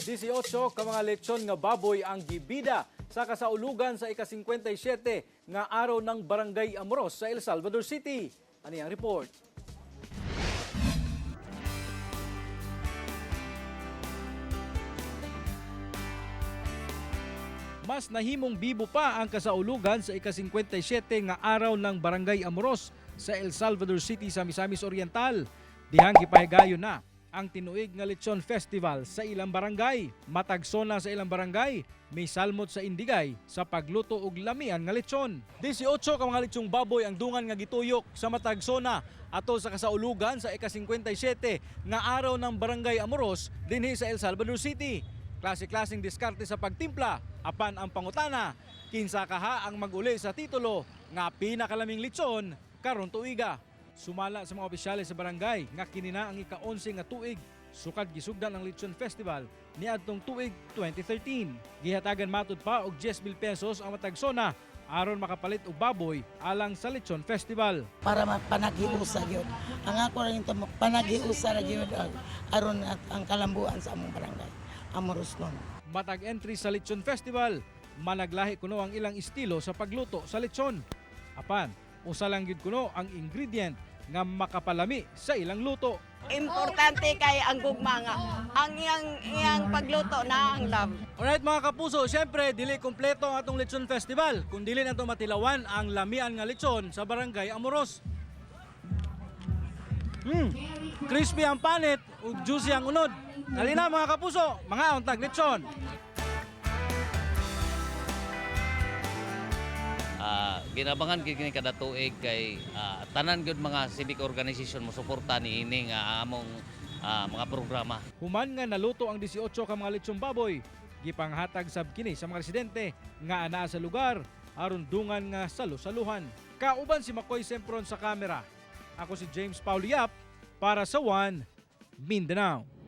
18 ka mga lechon nga baboy ang gibida sa kasaulugan sa ika-57 nga araw ng Barangay Amoros sa El Salvador City. Ano ang report? Mas nahimong bibo pa ang kasaulugan sa ika-57 nga araw ng Barangay Amoros sa El Salvador City sa Misamis Oriental. Dihang gipahigayon na ang tinuig nga Lechon Festival sa ilang barangay. Matagsona sa ilang barangay, may salmot sa Indigay sa pagluto og lamian nga lechon. 18 ka mga lechong baboy ang dungan nga gituyok sa Matagsona ato sa kasaulugan sa ika-57 nga araw ng Barangay Amoros dinhi sa El Salvador City. Klase-klaseng diskarte sa pagtimpla, apan ang pangutana, kinsa kaha ang mag-uli sa titulo nga pinakalaming lechon karon tuiga. Sumala sa mga opisyales sa barangay nga kini na ang ika-11 nga tuig sukad gisugdan ang Lechon Festival niadtong tuig 2013. Gihatagan matud pa og 10,000 pesos ang Matagsona aron makapalit og baboy alang sa Lechon Festival. Para panagiusa yun. Ang ako rin ito, panagiusa rin yun aron at ang kalambuan sa among barangay. Amoros nun. Matag entry sa Lechon Festival, managlahi kuno ang ilang estilo sa pagluto sa lechon. Apan, usa lang gyud kuno ang ingredient nga makapalami sa ilang luto. Importante kay ang gugma nga ang iyang pagluto na ang love. Alright mga kapuso, syempre dili kompleto ang atong Lechon Festival kung dili nato matilawan ang lamian nga lechon sa Barangay Amoros. Crispy ang panit ug juicy ang unod. Kalina mga kapuso, mga untag lechon. Ginabangan kini kada tuig kay tanan gyud mga civic organization mo suporta niini nga among mga programa. Human nga naluto ang 18 ka mga lechong baboy, gipanghatag sab kini sa mga residente nga anaa sa lugar aron dungan nga salu-saluhan. Kauban si Makoy Sempron sa kamera. Ako si James Pauliap para sa One Mindanao.